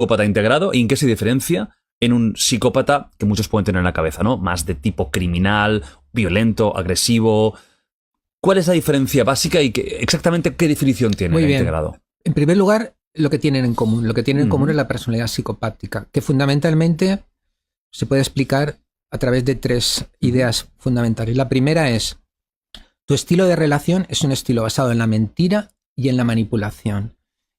psicópata integrado y en qué se diferencia en un psicópata que muchos pueden tener en la cabeza, ¿no? Más de tipo criminal, violento, agresivo. ¿Cuál es la diferencia básica y exactamente qué definición tiene el integrado? En primer lugar, lo que tienen en común. Lo que tienen en común es la personalidad psicopática, que fundamentalmente se puede explicar a través de 3 ideas fundamentales. La primera es, tu estilo de relación es un estilo basado en la mentira y en la manipulación.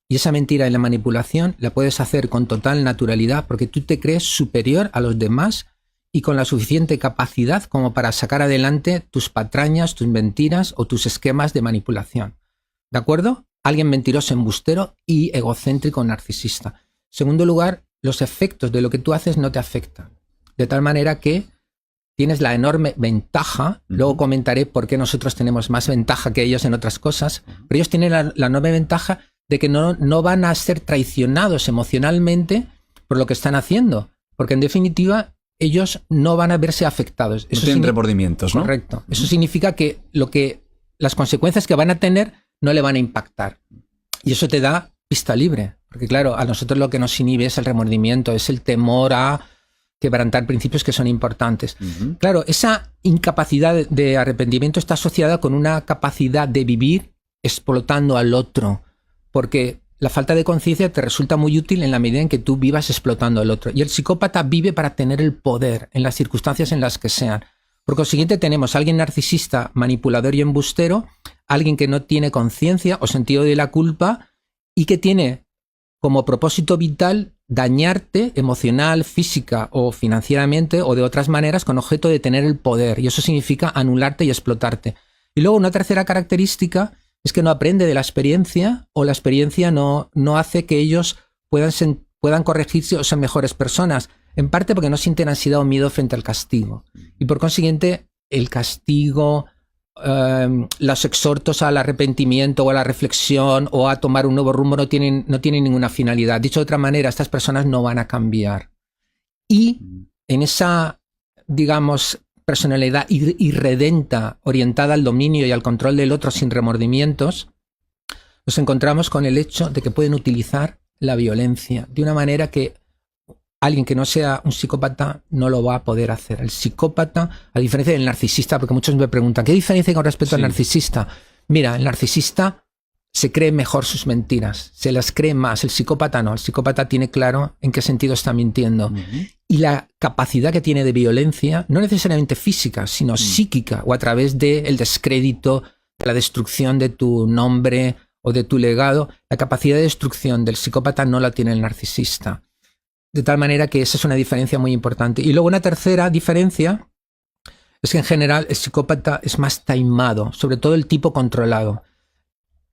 Y esa mentira y la manipulación la puedes hacer con total naturalidad porque tú te crees superior a los demás y con la suficiente capacidad como para sacar adelante tus patrañas, tus mentiras o tus esquemas de manipulación. ¿De acuerdo? Alguien mentiroso, embustero y egocéntrico narcisista. En segundo lugar, los efectos de lo que tú haces no te afectan. De tal manera que tienes la enorme ventaja, luego comentaré por qué nosotros tenemos más ventaja que ellos en otras cosas, pero ellos tienen la enorme ventaja de que no van a ser traicionados emocionalmente por lo que están haciendo, porque en definitiva ellos no van a verse afectados. No tienen remordimientos, ¿no? Correcto. Eso significa que las consecuencias que van a tener no le van a impactar. Y eso te da pista libre, porque claro, a nosotros lo que nos inhibe es el remordimiento, es el temor a quebrantar principios que son importantes. Claro, esa incapacidad de arrepentimiento está asociada con una capacidad de vivir explotando al otro, porque la falta de conciencia te resulta muy útil en la medida en que tú vivas explotando al otro. Y el psicópata vive para tener el poder en las circunstancias en las que sean. Por consiguiente, tenemos a alguien narcisista, manipulador y embustero, alguien que no tiene conciencia o sentido de la culpa y que tiene como propósito vital dañarte emocional, física o financieramente o de otras maneras con objeto de tener el poder. Y eso significa anularte y explotarte. Y luego una tercera característica es que no aprende de la experiencia o la experiencia no hace que ellos puedan corregirse o ser mejores personas. En parte porque no sienten ansiedad o miedo frente al castigo. Y por consiguiente, el castigo, los exhortos al arrepentimiento o a la reflexión o a tomar un nuevo rumbo no tienen ninguna finalidad. Dicho de otra manera, estas personas no van a cambiar. Y en esa, digamos, personalidad irredenta, orientada al dominio y al control del otro sin remordimientos, nos encontramos con el hecho de que pueden utilizar la violencia de una manera que alguien que no sea un psicópata no lo va a poder hacer. El psicópata, a diferencia del narcisista, porque muchos me preguntan, ¿qué diferencia hay con respecto al narcisista? Mira, el narcisista se cree mejor sus mentiras, se las cree más. El psicópata no. El psicópata tiene claro en qué sentido está mintiendo. Y la capacidad que tiene de violencia, no necesariamente física, sino psíquica, o a través del descrédito, de la destrucción de tu nombre o de tu legado, la capacidad de destrucción del psicópata no la tiene el narcisista. De tal manera que esa es una diferencia muy importante. Y luego una tercera diferencia es que en general el psicópata es más taimado, sobre todo el tipo controlado.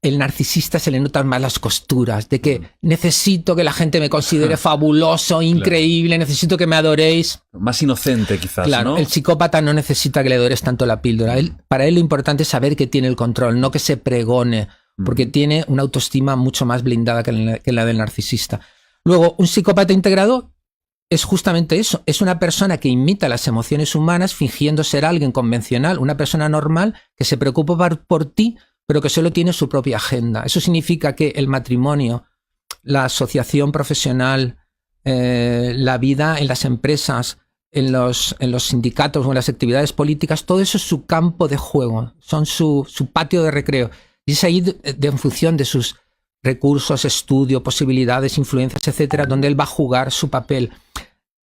El narcisista se le notan más las costuras, de que necesito que la gente me considere fabuloso, increíble, necesito que me adoréis. Más inocente quizás, claro, ¿no? El psicópata no necesita que le adores tanto la píldora. Para él lo importante es saber que tiene el control, no que se pregone, porque tiene una autoestima mucho más blindada que la del narcisista. Luego, un psicópata integrado es justamente eso. Es una persona que imita las emociones humanas fingiendo ser alguien convencional, una persona normal que se preocupa por ti, pero que solo tiene su propia agenda. Eso significa que el matrimonio, la asociación profesional, la vida en las empresas, en los sindicatos o en las actividades políticas, todo eso es su campo de juego, son su patio de recreo. Y es ahí en función de sus recursos, estudio, posibilidades, influencias, etcétera, donde él va a jugar su papel.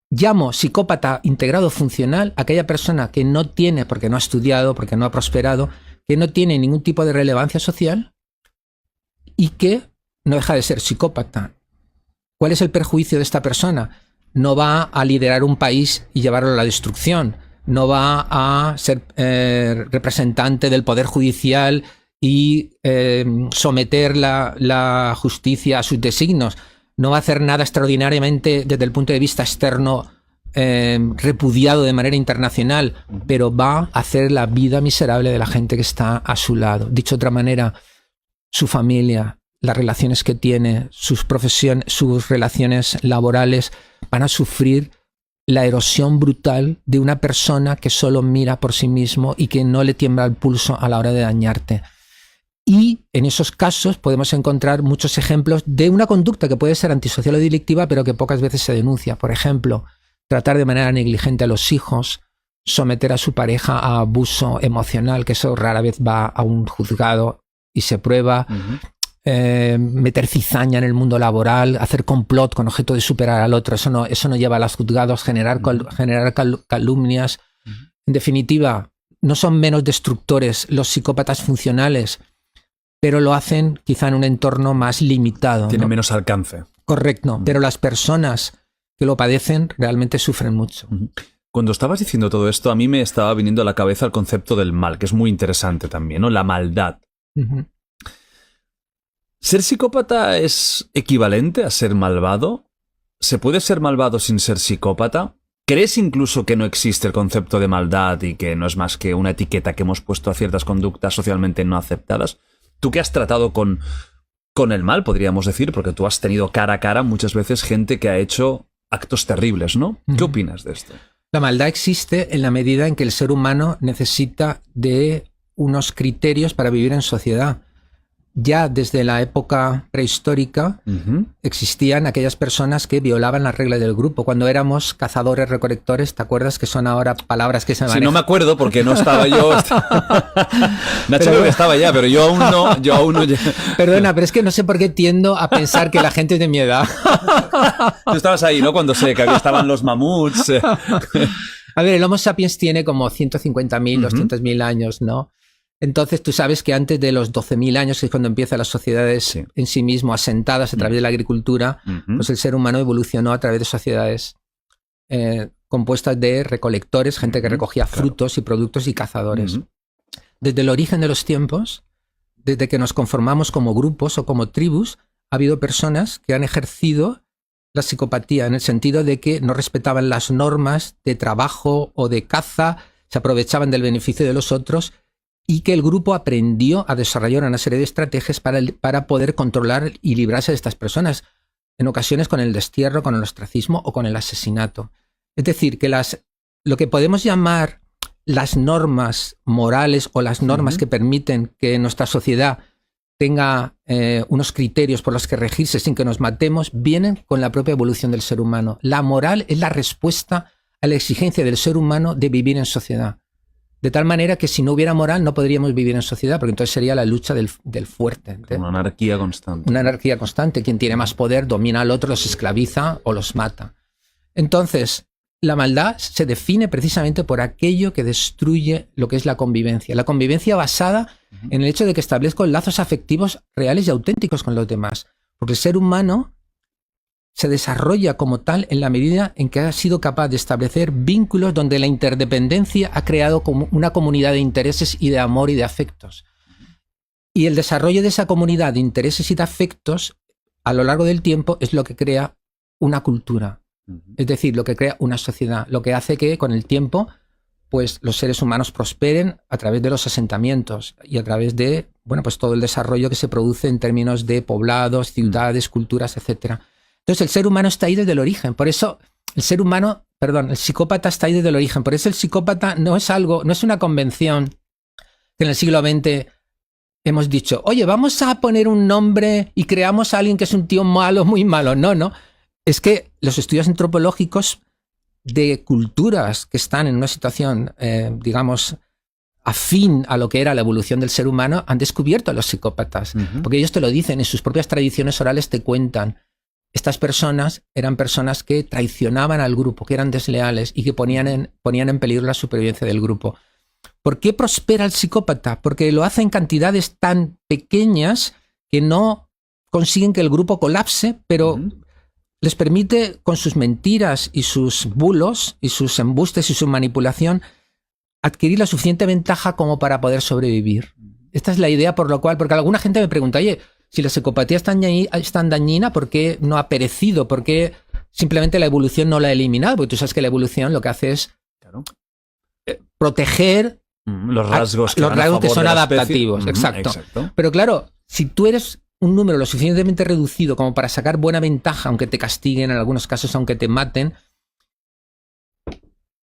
Llamo psicópata integrado funcional a aquella persona que no tiene, porque no ha estudiado, porque no ha prosperado, que no tiene ningún tipo de relevancia social y que no deja de ser psicópata. ¿Cuál es el perjuicio de esta persona? No va a liderar un país y llevarlo a la destrucción. No va a ser representante del poder judicial y someter la justicia a sus designios. No va a hacer nada extraordinariamente desde el punto de vista externo repudiado de manera internacional, pero va a hacer la vida miserable de la gente que está a su lado. Dicho de otra manera, su familia, las relaciones que tiene, sus profesiones, sus relaciones laborales van a sufrir la erosión brutal de una persona que solo mira por sí mismo y que no le tiembla el pulso a la hora de dañarte. Y en esos casos podemos encontrar muchos ejemplos de una conducta que puede ser antisocial o delictiva, pero que pocas veces se denuncia. Por ejemplo, tratar de manera negligente a los hijos, someter a su pareja a abuso emocional, que eso rara vez va a un juzgado y se prueba, meter cizaña en el mundo laboral, hacer complot con objeto de superar al otro, eso no lleva a los juzgados, generar calumnias. En definitiva, no son menos destructores los psicópatas funcionales, pero lo hacen quizá en un entorno más limitado. Tiene menos alcance. Correcto, pero las personas que lo padecen realmente sufren mucho. Cuando estabas diciendo todo esto, a mí me estaba viniendo a la cabeza el concepto del mal, que es muy interesante también, ¿no? La maldad. ¿Ser psicópata es equivalente a ser malvado? ¿Se puede ser malvado sin ser psicópata? ¿Crees incluso que no existe el concepto de maldad y que no es más que una etiqueta que hemos puesto a ciertas conductas socialmente no aceptadas? Tú que has tratado con el mal, podríamos decir, porque tú has tenido cara a cara muchas veces gente que ha hecho actos terribles, ¿no? ¿Qué opinas de esto? La maldad existe en la medida en que el ser humano necesita de unos criterios para vivir en sociedad. Ya desde la época prehistórica existían aquellas personas que violaban las reglas del grupo. Cuando éramos cazadores, recolectores, ¿te acuerdas que son ahora palabras que se manejan? Sí, no me acuerdo porque no estaba yo. Nacho creo que estaba ya, pero yo aún no. Perdona, pero es que no sé por qué tiendo a pensar que la gente es de mi edad. Tú estabas ahí, ¿no? Cuando que estaban los mamuts. A ver, el Homo sapiens tiene como 150.000, 200.000 años, ¿no? Entonces tú sabes que antes de los 12.000 años, que es cuando empiezan las sociedades en sí mismo asentadas a través de la agricultura, pues el ser humano evolucionó a través de sociedades compuestas de recolectores, gente que recogía frutos y productos, y cazadores. Desde el origen de los tiempos, desde que nos conformamos como grupos o como tribus, ha habido personas que han ejercido la psicopatía en el sentido de que no respetaban las normas de trabajo o de caza, se aprovechaban del beneficio de los otros, y que el grupo aprendió a desarrollar una serie de estrategias para poder controlar y librarse de estas personas, en ocasiones con el destierro, con el ostracismo o con el asesinato. Es decir, que lo que podemos llamar las normas morales o las normas que permiten que nuestra sociedad tenga unos criterios por los que regirse sin que nos matemos, vienen con la propia evolución del ser humano. La moral es la respuesta a la exigencia del ser humano de vivir en sociedad. De tal manera que si no hubiera moral no podríamos vivir en sociedad, porque entonces sería la lucha del fuerte. Una anarquía constante. Una anarquía constante. Quien tiene más poder domina al otro, los esclaviza o los mata. Entonces, la maldad se define precisamente por aquello que destruye lo que es la convivencia. La convivencia basada en el hecho de que establezco lazos afectivos reales y auténticos con los demás. Porque el ser humano se desarrolla como tal en la medida en que ha sido capaz de establecer vínculos donde la interdependencia ha creado como una comunidad de intereses y de amor y de afectos. Y el desarrollo de esa comunidad de intereses y de afectos a lo largo del tiempo es lo que crea una cultura. Es decir, lo que crea una sociedad, lo que hace que con el tiempo pues los seres humanos prosperen a través de los asentamientos y a través de pues todo el desarrollo que se produce en términos de poblados, ciudades, culturas, etcétera. Entonces el ser humano está ahí desde el origen. Por eso el psicópata está ahí desde el origen. Por eso el psicópata no es una convención que en el siglo XX hemos dicho, oye, vamos a poner un nombre y creamos a alguien que es un tío malo, muy malo. No. Es que los estudios antropológicos de culturas que están en una situación, digamos, afín a lo que era la evolución del ser humano, han descubierto a los psicópatas. Porque ellos te lo dicen, en sus propias tradiciones orales te cuentan. Estas personas eran personas que traicionaban al grupo, que eran desleales y que ponían en peligro la supervivencia del grupo. ¿Por qué prospera el psicópata? Porque lo hace en cantidades tan pequeñas que no consiguen que el grupo colapse, pero les permite, con sus mentiras y sus bulos y sus embustes y su manipulación, adquirir la suficiente ventaja como para poder sobrevivir. Esta es la idea por lo cual, porque alguna gente me pregunta, oye, si la psicopatía es tan dañina, ¿por qué no ha perecido? ¿Por qué simplemente la evolución no la ha eliminado? Porque tú sabes que la evolución lo que hace es proteger los rasgos que son adaptativos. Exacto. Pero claro, si tú eres un número lo suficientemente reducido como para sacar buena ventaja, aunque te castiguen, en algunos casos aunque te maten,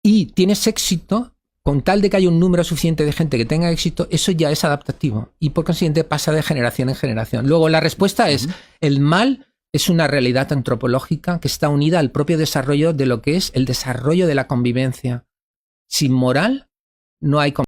y tienes éxito, con tal de que haya un número suficiente de gente que tenga éxito, eso ya es adaptativo y por consiguiente pasa de generación en generación. Luego la respuesta es, el mal es una realidad antropológica que está unida al propio desarrollo de lo que es el desarrollo de la convivencia. Sin moral no hay convivencia.